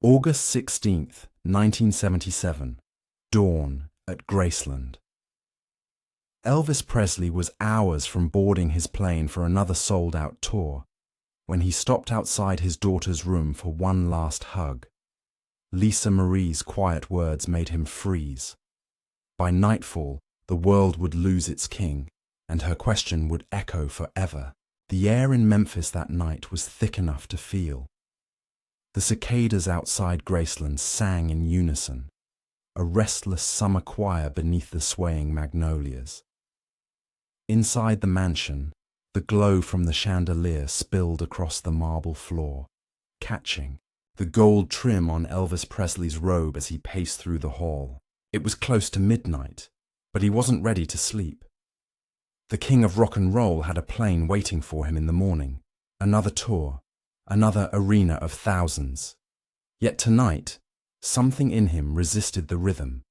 August 16th, 1977. Dawn at Graceland. Elvis Presley was hours from boarding his plane for another sold-out tour when he stopped outside his daughter's room for one last hug. Lisa Marie's quiet words made him freeze. By nightfall, the world would lose its king, and her question would echo forever. The air in Memphis that night was thick enough to feel. The cicadas outside Graceland sang in unison, a restless summer choir beneath the swaying magnolias. Inside the mansion, the glow from the chandelier spilled across the marble floor, catching the gold trim on Elvis Presley's robe as he paced through the hall. It was close to midnight, but he wasn't ready to sleep. The king of rock and roll had a plane waiting for him in the morning, another tour, another arena of thousands. Yet tonight, something in him resisted the rhythm.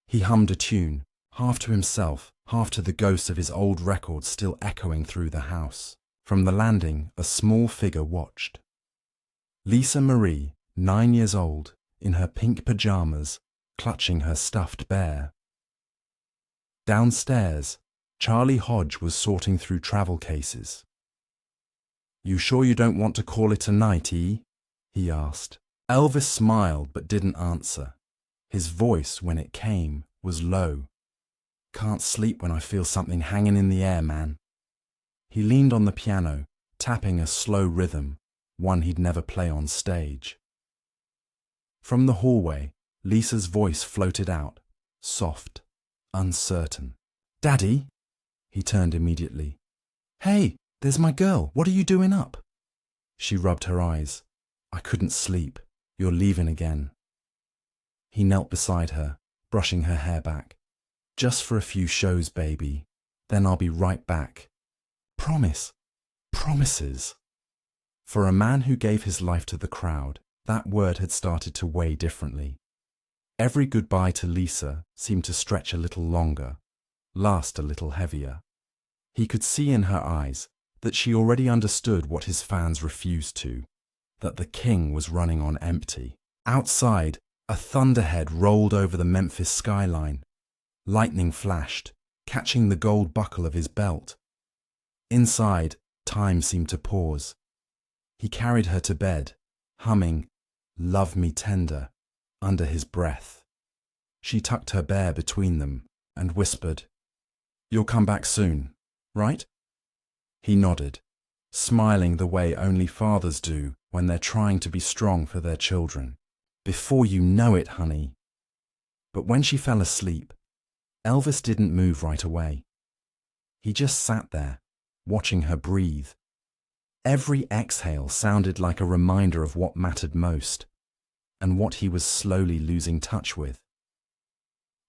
He hummed a tune, half to himself, half to the ghost of his old record still echoing through the house. From the landing, a small figure watched. Lisa Marie, 9 years old, in her pink pajamas, clutching her stuffed bear. Downstairs, Charlie Hodge was sorting through travel cases. "You sure you don't want to call it a night, E?" he asked. Elvis smiled but didn't answer. His voice, when it came, was low. "Can't sleep when I feel something hanging in the air, man." He leaned on the piano, tapping a slow rhythm, one he'd never play on stage. From the hallway, Lisa's voice floated out, soft, uncertain. "Daddy?" He turned immediately. "Hey, there's my girl. What are you doing up?" She rubbed her eyes. "I couldn't sleep. You're leaving again." He knelt beside her, brushing her hair back. "Just for a few shows, baby. Then I'll be right back. Promise. Promises." For a man who gave his life to the crowd, that word had started to weigh differently. Every goodbye to Lisa seemed to stretch a little longer, last a little heavier. He could see in her eyes that she already understood what his fans refused to, that the king was running on empty. Outside, a thunderhead rolled over the Memphis skyline. Lightning flashed, catching the gold buckle of his belt. Inside, time seemed to pause. He carried her to bed, humming "Love Me Tender" under his breath. She tucked her bear between them and whispered, "You'll come back soon, right?" He nodded, smiling the way only fathers do when they're trying to be strong for their children. "Before you know it, honey." But when she fell asleep, Elvis didn't move right away. He just sat there, watching her breathe. Every exhale sounded like a reminder of what mattered most, and what he was slowly losing touch with.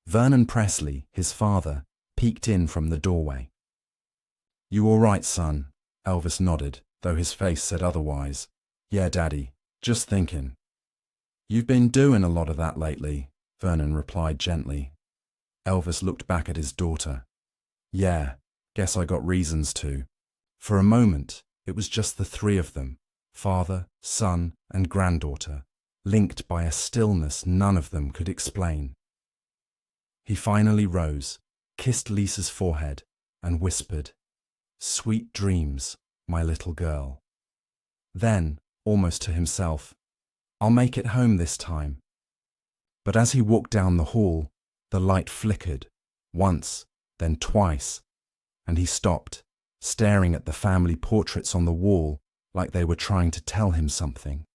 Vernon Presley, his father, peeked in from the doorway. "You all right, son?" Elvis nodded, though his face said otherwise. "Yeah, Daddy, just thinking." "You've been doing a lot of that lately," Vernon replied gently. Elvis looked back at his daughter. "Yeah, guess I got reasons to." For a moment, it was just the three of them, father, son, and granddaughter, linked by a stillness none of them could explain. He finally rose, kissed Lisa's forehead, and whispered, "Sweet dreams, my little girl." Then, almost to himself, "I'll make it home this time." But as he walked down the hall, the light flickered, once, then twice, and he stopped, staring at the family portraits on the wall like they were trying to tell him something.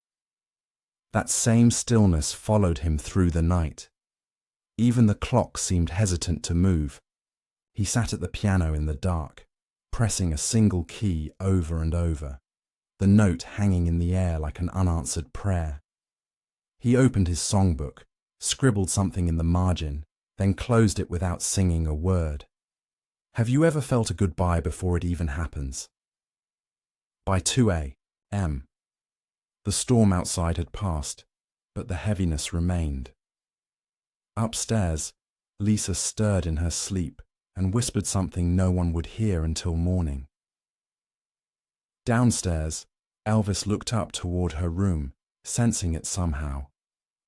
That same stillness followed him through the night. Even the clock seemed hesitant to move. He sat at the piano in the dark, pressing a single key over and over, the note hanging in the air like an unanswered prayer. He opened his songbook, scribbled something in the margin, then closed it without singing a word. Have you ever felt a goodbye before it even happens? By 2 a.m. The storm outside had passed, but the heaviness remained. Upstairs, Lisa stirred in her sleep and whispered something no one would hear until morning. Downstairs, Elvis looked up toward her room, sensing it somehow,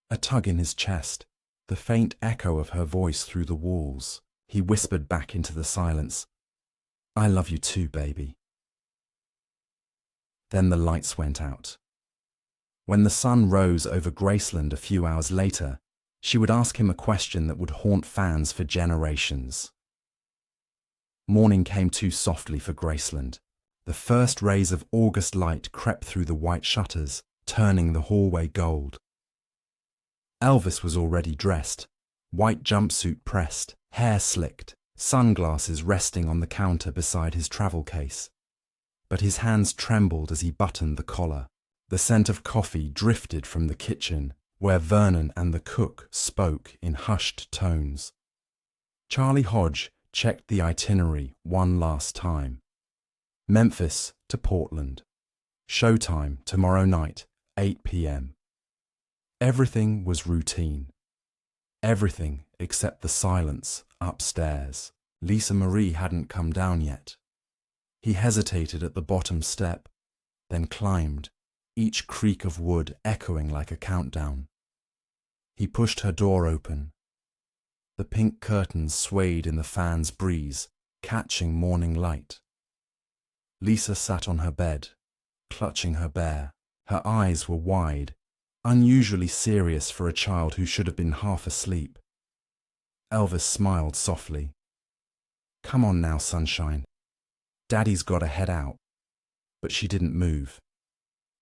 A tug in his chest, the faint echo of her voice through the walls. He whispered back into the silence, "I love you too, baby." Then the lights went out. When the sun rose over Graceland a few hours later, she would ask him a question that would haunt fans for generations. Morning came too softly for Graceland. The first rays of August light crept through the white shutters, turning the hallway gold. Elvis was already dressed, white jumpsuit pressed, hair slicked, sunglasses resting on the counter beside his travel case. But his hands trembled as he buttoned the collar. The scent of coffee drifted from the kitchen, where Vernon and the cook spoke in hushed tones. Charlie Hodge checked the itinerary one last time. Memphis to Portland. Showtime tomorrow night, 8 p.m. Everything was routine. Everything except the silence upstairs. Lisa Marie hadn't come down yet. He hesitated at the bottom step, then climbed, each creak of wood echoing like a countdown. He pushed her door open. The pink curtains swayed in the fan's breeze, catching morning light. Lisa sat on her bed, clutching her bear. Her eyes were wide, unusually serious for a child who should have been half asleep. Elvis smiled softly. "Come on now, sunshine. Daddy's got to head out." But she didn't move.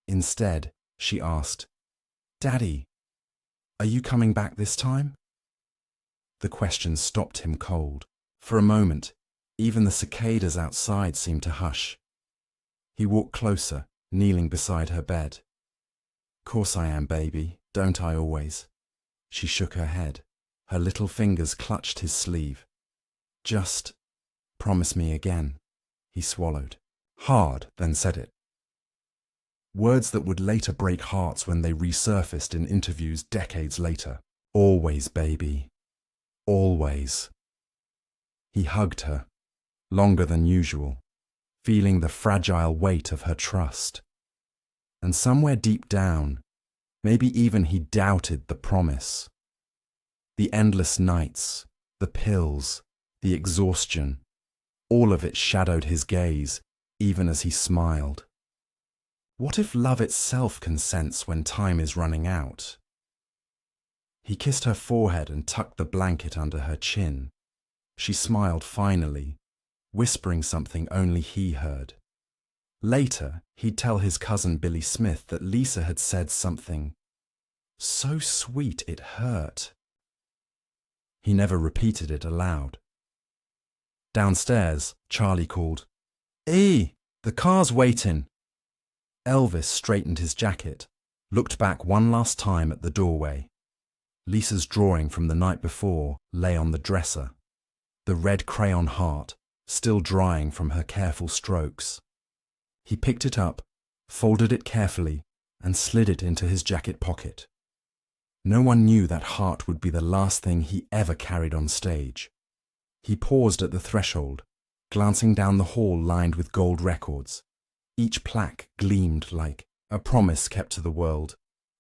Instead, she asked, "Daddy, are you coming back this time?" The question stopped him cold. For a moment, even the cicadas outside seemed to hush. He walked closer, kneeling beside her bed. "Course I am, baby, don't I always?" She shook her head. Her little fingers clutched his sleeve. "Just promise me again." He swallowed, hard, then said it. Words that would later break hearts when they resurfaced in interviews decades later. "Always, baby. Always." He hugged her, longer than usual, feeling the fragile weight of her trust. And somewhere deep down, maybe even he doubted the promise. The endless nights, the pills, the exhaustion, all of it shadowed his gaze, even as he smiled. What if love itself can sense when time is running out? He kissed her forehead and tucked the blanket under her chin. She smiled finally, whispering something only he heard. Later, he'd tell his cousin Billy Smith that Lisa had said something so sweet it hurt. He never repeated it aloud. Downstairs, Charlie called, "E, the car's waiting." Elvis straightened his jacket, looked back one last time at the doorway. Lisa's drawing from the night before lay on the dresser, the red crayon heart still drying from her careful strokes. He picked it up, folded it carefully, and slid it into his jacket pocket. No one knew that heart would be the last thing he ever carried on stage. He paused at the threshold, glancing down the hall lined with gold records. Each plaque gleamed like a promise kept to the world,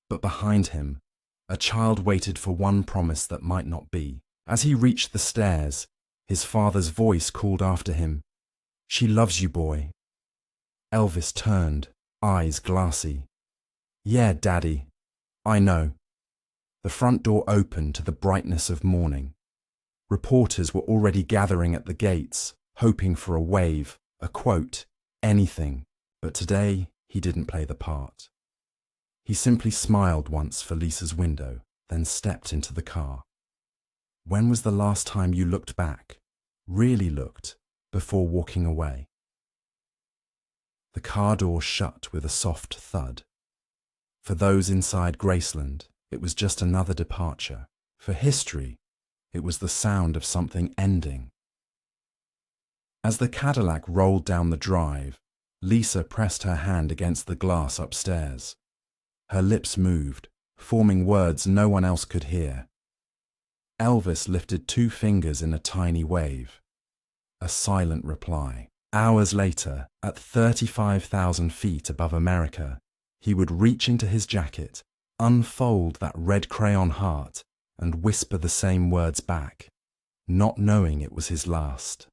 but behind him, a child waited for one promise that might not be. As he reached the stairs, his father's voice called after him, "She loves you, boy." Elvis turned, eyes glassy. "Yeah, Daddy, I know." The front door opened to the brightness of morning. Reporters were already gathering at the gates, hoping for a wave, a quote, anything. But today, he didn't play the part. He simply smiled once for Lisa's window, then stepped into the car. When was the last time you looked back, really looked, before walking away? The car door shut with a soft thud. For those inside Graceland, it was just another departure. For history, it was the sound of something ending. As the Cadillac rolled down the drive, Lisa pressed her hand against the glass upstairs. Her lips moved, forming words no one else could hear. Elvis lifted 2 fingers in a tiny wave. A silent reply. Hours later, at 35,000 feet above America, he would reach into his jacket, unfold that red crayon heart and whisper the same words back, not knowing it was his last.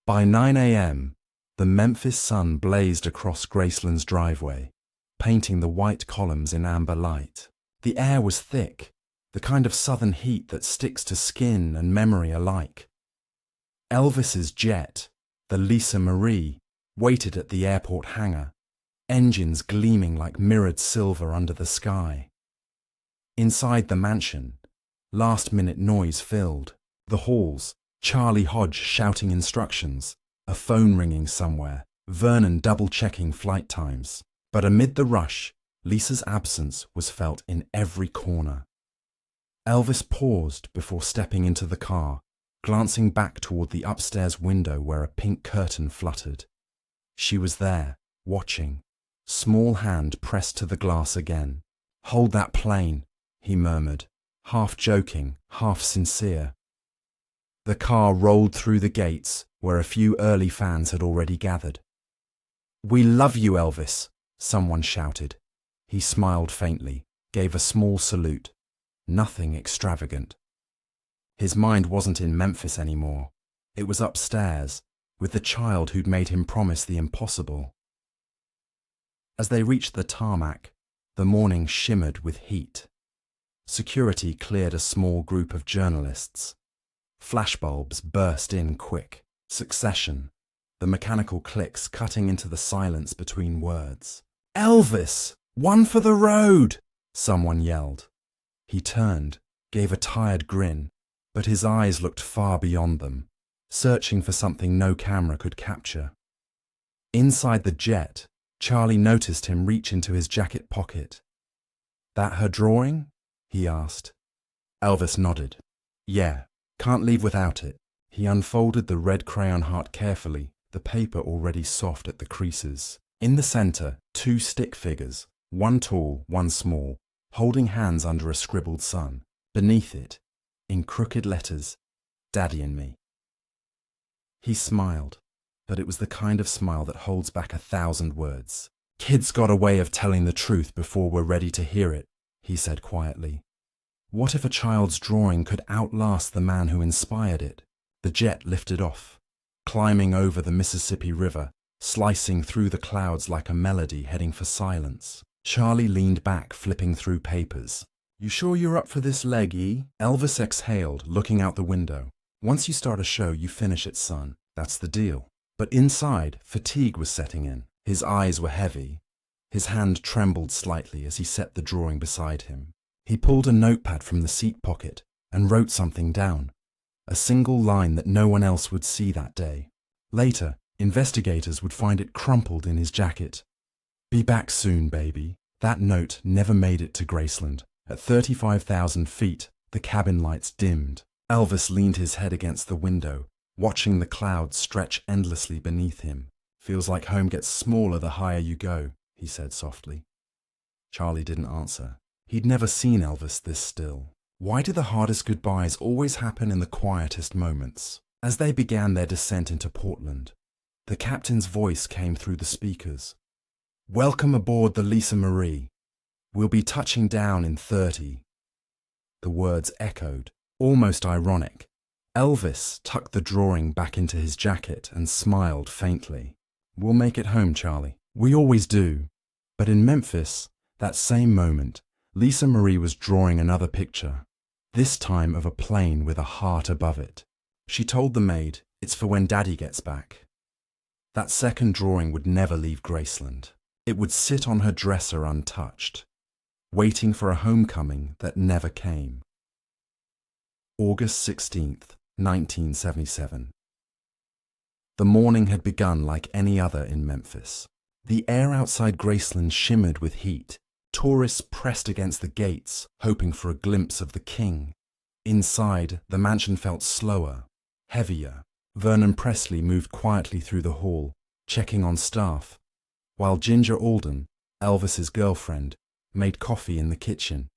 By 9 a.m., the Memphis sun blazed across Graceland's driveway, painting the white columns in amber light. The air was thick, the kind of southern heat that sticks to skin and memory alike. Elvis's jet, the Lisa Marie, waited at the airport hangar, engines gleaming like mirrored silver under the sky. Inside the mansion, last-minute noise filled the halls, Charlie Hodge shouting instructions, a phone ringing somewhere, Vernon double-checking flight times. But amid the rush, Lisa's absence was felt in every corner. Elvis paused before stepping into the car, glancing back toward the upstairs window where a pink curtain fluttered. She was there, watching, small hand pressed to the glass again. "Hold that plane," he murmured, half joking, half sincere. The car rolled through the gates where a few early fans had already gathered. "We love you, Elvis," someone shouted. He smiled faintly, gave a small salute. Nothing extravagant. His mind wasn't in Memphis anymore. It was upstairs, with the child who'd made him promise the impossible. As they reached the tarmac, the morning shimmered with heat. Security cleared a small group of journalists. Flashbulbs burst in quick succession, the mechanical clicks cutting into the silence between words. "Elvis! One for the road!" someone yelled. He turned, gave a tired grin, but his eyes looked far beyond them, searching for something no camera could capture. Inside the jet, Charlie noticed him reach into his jacket pocket. "That her drawing?" he asked. Elvis nodded. "Yeah, can't leave without it." He unfolded the red crayon heart carefully, the paper already soft at the creases. In the center, two stick figures, one tall, one small, holding hands under a scribbled sun. Beneath it, in crooked letters, "Daddy and me." He smiled, but it was the kind of smile that holds back 1,000 words. "Kids got a way of telling the truth before we're ready to hear it," he said quietly. What if a child's drawing could outlast the man who inspired it? The jet lifted off, climbing over the Mississippi River, slicing through the clouds like a melody heading for silence. Charlie leaned back, flipping through papers. "You sure you're up for this leg, E?" Elvis exhaled, looking out the window. "Once you start a show, you finish it, son. That's the deal." But inside, fatigue was setting in. His eyes were heavy. His hand trembled slightly as he set the drawing beside him. He pulled a notepad from the seat pocket and wrote something down, a single line that no one else would see that day. Later, investigators would find it crumpled in his jacket. "Be back soon, baby." That note never made it to Graceland. At 35,000 feet, the cabin lights dimmed. Elvis leaned his head against the window, watching the clouds stretch endlessly beneath him. "Feels like home gets smaller the higher you go," he said softly. Charlie didn't answer. He'd never seen Elvis this still. Why did the hardest goodbyes always happen in the quietest moments? As they began their descent into Portland, the captain's voice came through the speakers. "Welcome aboard the Lisa Marie. We'll be touching down in 30. The words echoed, almost ironic. Elvis tucked the drawing back into his jacket and smiled faintly. "We'll make it home, Charlie. We always do." But in Memphis, that same moment, Lisa Marie was drawing another picture, this time of a plane with a heart above it. She told the maid, "It's for when Daddy gets back." That second drawing would never leave Graceland. It would sit on her dresser untouched, waiting for a homecoming that never came. August 16th, 1977. The morning had begun like any other in Memphis. The air outside Graceland shimmered with heat. Tourists pressed against the gates, hoping for a glimpse of the king. Inside, the mansion felt slower, heavier. Vernon Presley moved quietly through the hall, checking on staff, while Ginger Alden, Elvis's girlfriend, made coffee in the kitchen.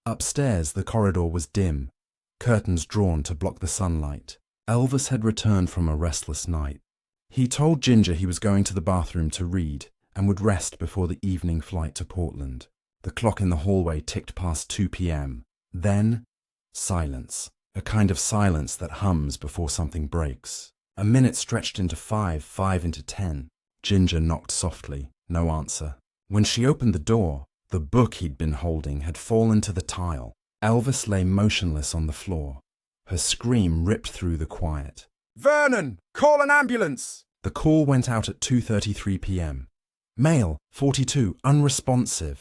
Upstairs, the corridor was dim, curtains drawn to block the sunlight. Elvis had returned from a restless night. He told Ginger he was going to the bathroom to read, and would rest before the evening flight to Portland. The clock in the hallway ticked past 2 p.m. Then, silence. A kind of silence that hums before something breaks. A minute stretched into 5, 5 into 10. Ginger knocked softly. No answer. When she opened the door, the book he'd been holding had fallen to the tile. Elvis lay motionless on the floor. Her scream ripped through the quiet. "Vernon, call an ambulance!" The call went out at 2:33 p.m. Male, 42, unresponsive.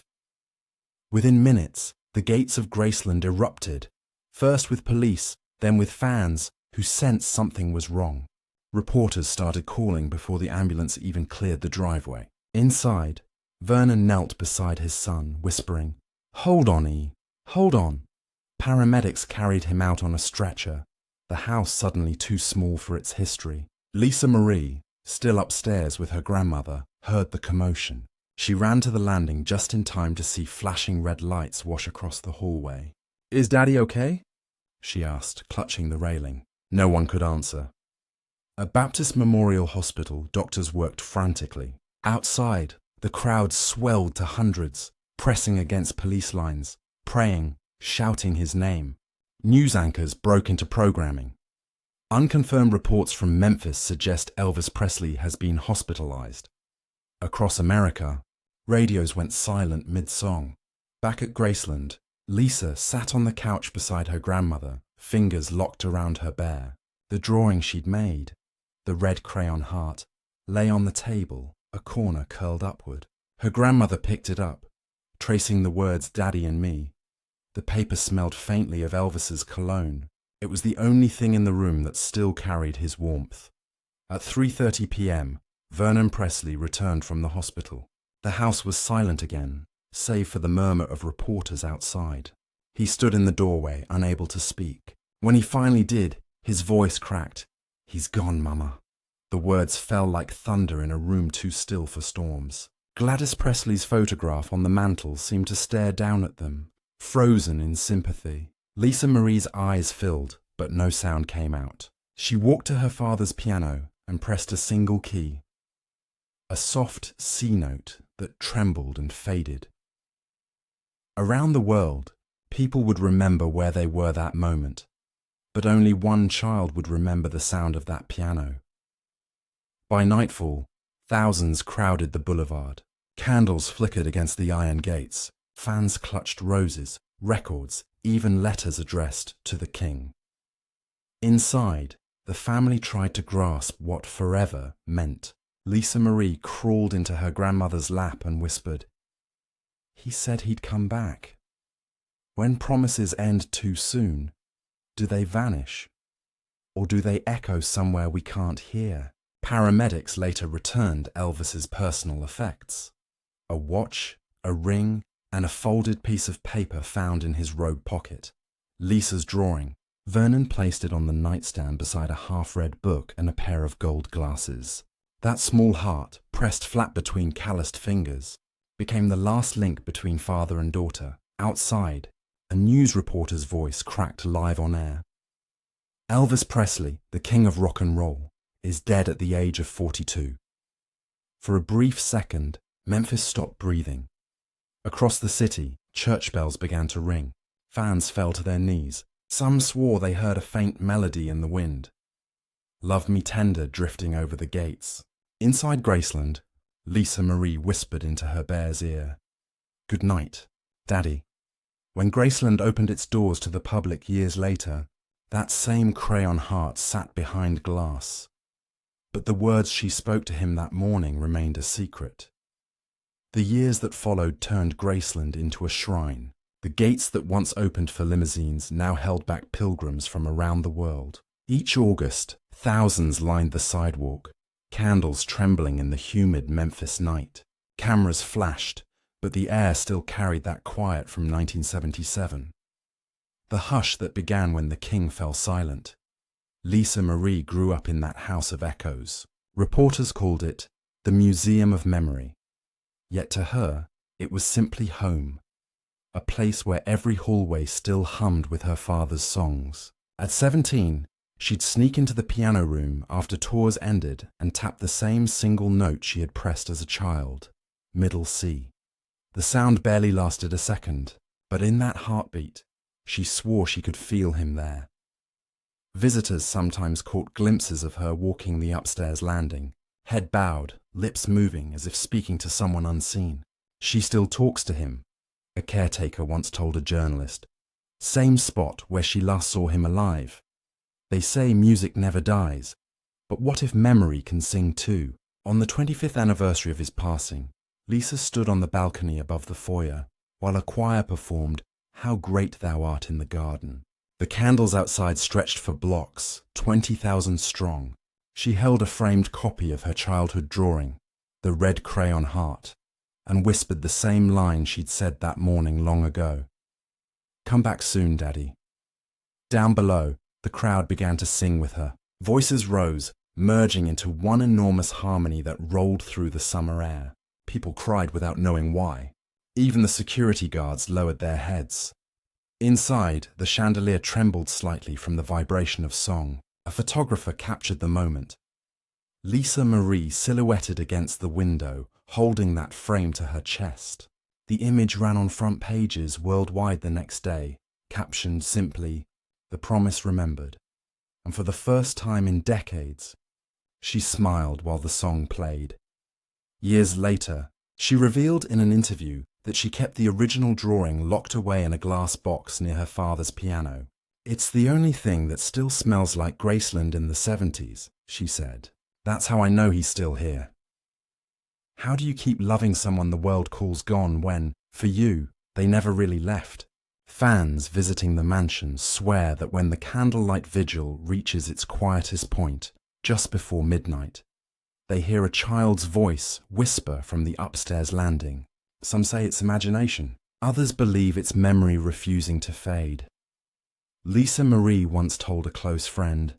Within minutes, the gates of Graceland erupted, first with police, then with fans who sensed something was wrong. Reporters started calling before the ambulance even cleared the driveway. Inside, Vernon knelt beside his son, whispering, "Hold on, E. Hold on." Paramedics carried him out on a stretcher, the house suddenly too small for its history. Lisa Marie, still upstairs with her grandmother, heard the commotion. She ran to the landing just in time to see flashing red lights wash across the hallway. "Is Daddy okay?" she asked, clutching the railing. No one could answer. At Baptist Memorial Hospital, doctors worked frantically. Outside, the crowd swelled to hundreds, pressing against police lines, praying, shouting his name. News anchors broke into programming. Unconfirmed reports from Memphis suggest Elvis Presley has been hospitalized. Across America, radios went silent mid-song. Back at Graceland, Lisa sat on the couch beside her grandmother, fingers locked around her bear. The drawing she'd made, the red crayon heart, lay on the table, a corner curled upward. Her grandmother picked it up, tracing the words "Daddy and me." The paper smelled faintly of Elvis's cologne. It was the only thing in the room that still carried his warmth. At 3:30 p.m., Vernon Presley returned from the hospital. The house was silent again, save for the murmur of reporters outside. He stood in the doorway, unable to speak. When he finally did, his voice cracked. "He's gone, Mama." The words fell like thunder in a room too still for storms. Gladys Presley's photograph on the mantel seemed to stare down at them, frozen in sympathy. Lisa Marie's eyes filled, but no sound came out. She walked to her father's piano and pressed a single key. A soft C note that trembled and faded. Around the world, people would remember where they were that moment, but only one child would remember the sound of that piano. By nightfall, thousands crowded the boulevard. Candles flickered against the iron gates. Fans clutched roses, records, even letters addressed to the king. Inside, the family tried to grasp what forever meant. Lisa Marie crawled into her grandmother's lap and whispered, "He said he'd come back." When promises end too soon, do they vanish? Or do they echo somewhere we can't hear? Paramedics later returned Elvis's personal effects. A watch, a ring, and a folded piece of paper found in his robe pocket. Lisa's drawing. Vernon placed it on the nightstand beside a half-read book and a pair of gold glasses. That small heart, pressed flat between calloused fingers, became the last link between father and daughter. Outside, a news reporter's voice cracked live on air. "Elvis Presley, the king of rock and roll, is dead at the age of 42. For a brief second, Memphis stopped breathing. Across the city, church bells began to ring. Fans fell to their knees. Some swore they heard a faint melody in the wind. "Love Me Tender" drifting over the gates. Inside Graceland, Lisa Marie whispered into her bear's ear, "Good night, Daddy." When Graceland opened its doors to the public years later, that same crayon heart sat behind glass. But the words she spoke to him that morning remained a secret. The years that followed turned Graceland into a shrine. The gates that once opened for limousines now held back pilgrims from around the world. Each August, thousands lined the sidewalk, candles trembling in the humid Memphis night. Cameras flashed, but the air still carried that quiet from 1977. The hush that began when the king fell silent. Lisa Marie grew up in that house of echoes. Reporters called it the Museum of Memory. Yet to her, it was simply home, a place where every hallway still hummed with her father's songs. At 17, she'd sneak into the piano room after tours ended and tap the same single note she had pressed as a child. middle C. The sound barely lasted a second, but in that heartbeat, she swore she could feel him there. Visitors sometimes caught glimpses of her walking the upstairs landing, head bowed, lips moving as if speaking to someone unseen. She still talks to him, a caretaker once told a journalist. Same spot where she last saw him alive. They say music never dies, but what if memory can sing too? On the 25th anniversary of his passing, Lisa stood on the balcony above the foyer, while a choir performed "How Great Thou Art in the Garden." The candles outside stretched for blocks, 20,000 strong. She held a framed copy of her childhood drawing, the red crayon heart, and whispered the same line she'd said that morning long ago. "Come back soon, Daddy." Down below, the crowd began to sing with her. Voices rose, merging into one enormous harmony that rolled through the summer air. People cried without knowing why. Even the security guards lowered their heads. Inside, the chandelier trembled slightly from the vibration of song. A photographer captured the moment. Lisa Marie silhouetted against the window, holding that frame to her chest. The image ran on front pages worldwide the next day, captioned simply, "The Promise Remembered." And for the first time in decades, she smiled while the song played. Years later, she revealed in an interview that she kept the original drawing locked away in a glass box near her father's piano. "It's the only thing that still smells like Graceland in the 70s, she said. "That's how I know he's still here." How do you keep loving someone the world calls gone when, for you, they never really left? Fans visiting the mansion swear that when the candlelight vigil reaches its quietest point, just before midnight, they hear a child's voice whisper from the upstairs landing. Some say it's imagination. Others believe it's memory refusing to fade. Lisa Marie once told a close friend,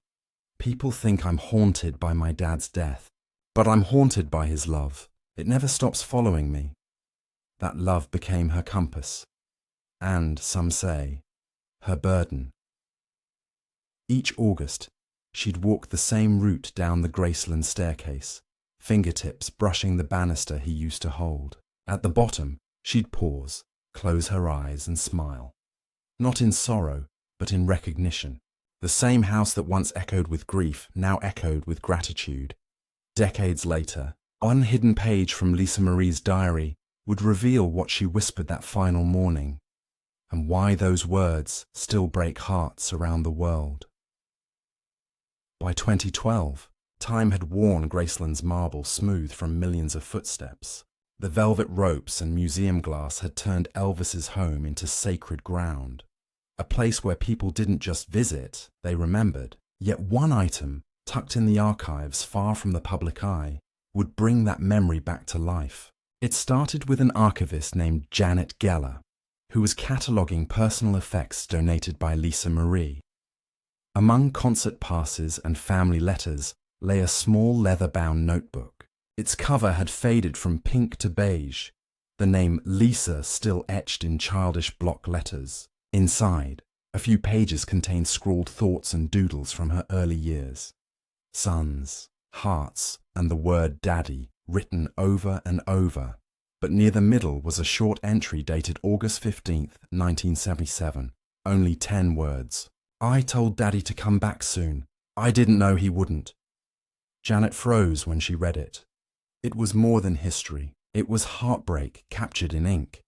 "People think I'm haunted by my dad's death, but I'm haunted by his love. It never stops following me." That love became her compass, and, some say, her burden. Each August, she'd walk the same route down the Graceland staircase, fingertips brushing the banister he used to hold. At the bottom, she'd pause, close her eyes and smile. Not in sorrow, but in recognition. The same house that once echoed with grief now echoed with gratitude. Decades later, one hidden page from Lisa Marie's diary would reveal what she whispered that final morning, and why those words still break hearts around the world. By 2012, time had worn Graceland's marble smooth from millions of footsteps. The velvet ropes and museum glass had turned Elvis's home into sacred ground, a place where people didn't just visit, they remembered. Yet one item, tucked in the archives far from the public eye, would bring that memory back to life. It started with an archivist named Janet Geller, who was cataloguing personal effects donated by Lisa Marie. Among concert passes and family letters lay a small leather-bound notebook. Its cover had faded from pink to beige, the name Lisa still etched in childish block letters. Inside, a few pages contained scrawled thoughts and doodles from her early years. Sons, hearts, and the word Daddy written over and over. But near the middle was a short entry dated August 15th, 1977. Only 10 words. "I told Daddy to come back soon. I didn't know he wouldn't." Janet froze when she read it. It was more than history. It was heartbreak captured in ink.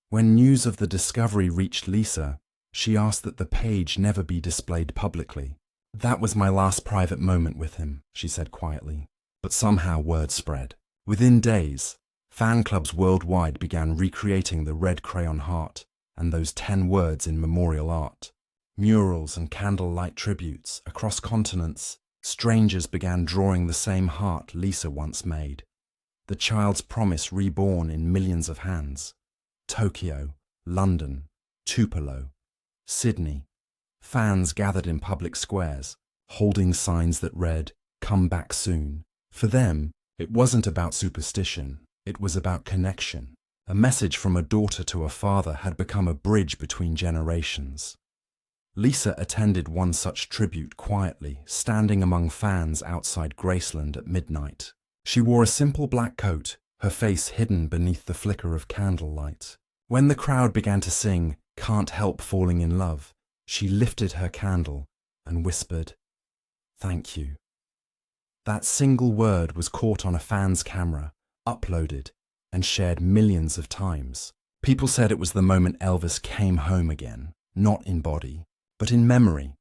When news of the discovery reached Lisa, she asked that the page never be displayed publicly. "That was my last private moment with him," she said quietly. But somehow word spread. Within days, fan clubs worldwide began recreating the red crayon heart and those 10 words in memorial art. Murals and candlelight tributes across continents, strangers began drawing the same heart Lisa once made. The child's promise reborn in millions of hands. Tokyo, London, Tupelo, Sydney. Fans gathered in public squares, holding signs that read, "Come back soon." For them, it wasn't about superstition, it was about connection. A message from a daughter to a father had become a bridge between generations. Lisa attended one such tribute quietly, standing among fans outside Graceland at midnight. She wore a simple black coat, her face hidden beneath the flicker of candlelight. When the crowd began to sing "Can't Help Falling in Love," she lifted her candle and whispered, "Thank you." That single word was caught on a fan's camera, uploaded, and shared millions of times. People said it was the moment Elvis came home again, not in body, but in memory.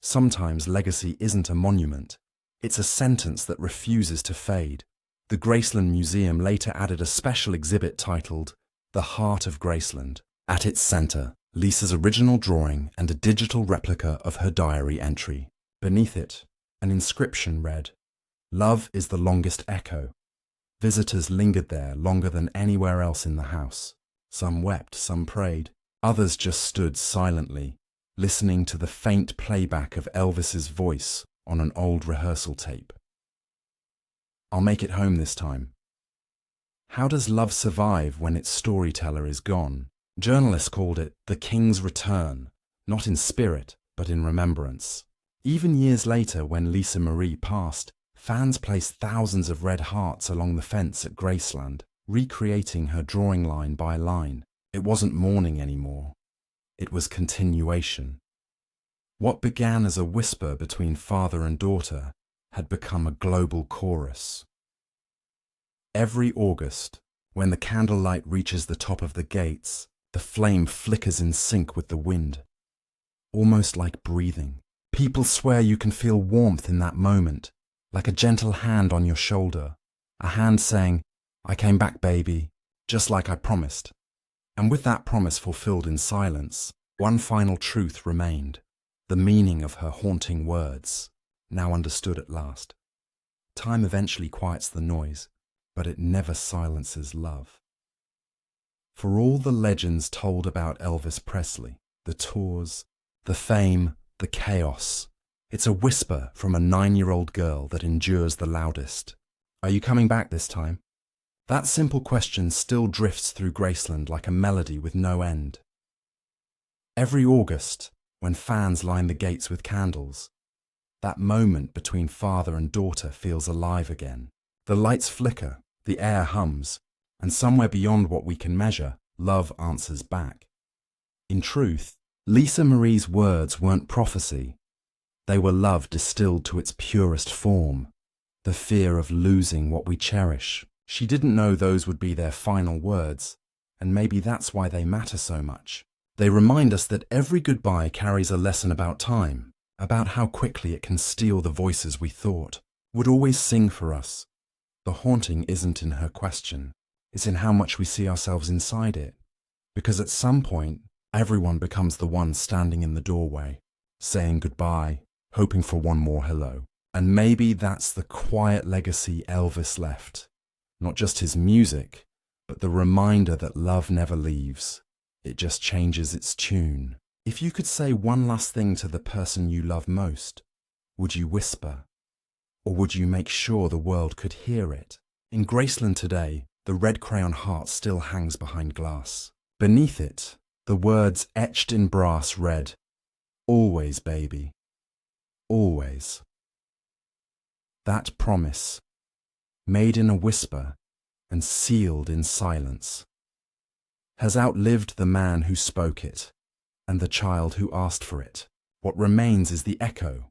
Sometimes legacy isn't a monument. It's a sentence that refuses to fade. The Graceland Museum later added a special exhibit titled "The Heart of Graceland." At its center, Lisa's original drawing and a digital replica of her diary entry. Beneath it, an inscription read, "Love is the longest echo." Visitors lingered there longer than anywhere else in the house. Some wept, some prayed. Others just stood silently, listening to the faint playback of Elvis's voice on an old rehearsal tape. "I'll make it home this time." How does love survive when its storyteller is gone? Journalists called it the King's Return, not in spirit, but in remembrance. Even years later, when Lisa Marie passed, fans placed thousands of red hearts along the fence at Graceland, recreating her drawing line by line. It wasn't mourning anymore. It was continuation. What began as a whisper between father and daughter had become a global chorus. Every August, when the candlelight reaches the top of the gates, the flame flickers in sync with the wind, almost like breathing. People swear you can feel warmth in that moment, like a gentle hand on your shoulder, a hand saying, "I came back, baby, just like I promised." And with that promise fulfilled in silence, one final truth remained, the meaning of her haunting words, now understood at last. Time eventually quiets the noise, but it never silences love. For all the legends told about Elvis Presley, the tours, the fame, the chaos, it's a whisper from a 9-year-old girl that endures the loudest. Are you coming back this time? That simple question still drifts through Graceland like a melody with no end. Every August, when fans line the gates with candles, that moment between father and daughter feels alive again. The lights flicker, the air hums, and somewhere beyond what we can measure, love answers back. In truth, Lisa Marie's words weren't prophecy. They were love distilled to its purest form, the fear of losing what we cherish. She didn't know those would be their final words, and maybe that's why they matter so much. They remind us that every goodbye carries a lesson about time, about how quickly it can steal the voices we thought would always sing for us. The haunting isn't in her question, it's in how much we see ourselves inside it. Because at some point, everyone becomes the one standing in the doorway, saying goodbye, hoping for one more hello. And maybe that's the quiet legacy Elvis left. Not just his music, but the reminder that love never leaves. It just changes its tune. If you could say one last thing to the person you love most, would you whisper? Or would you make sure the world could hear it? In Graceland today, the red crayon heart still hangs behind glass. Beneath it, the words etched in brass read, "Always, baby. Always." That promise, made in a whisper and sealed in silence, has outlived the man who spoke it and the child who asked for it. What remains is the echo,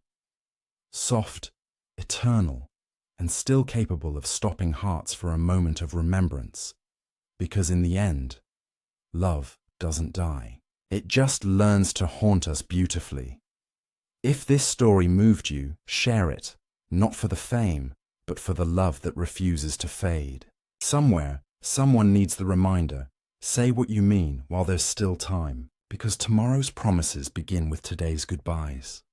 soft, eternal, and still capable of stopping hearts for a moment of remembrance, because in the end, love doesn't die. It just learns to haunt us beautifully. If this story moved you, share it, not for the fame, but for the love that refuses to fade. Somewhere, someone needs the reminder, say what you mean while there's still time, because tomorrow's promises begin with today's goodbyes.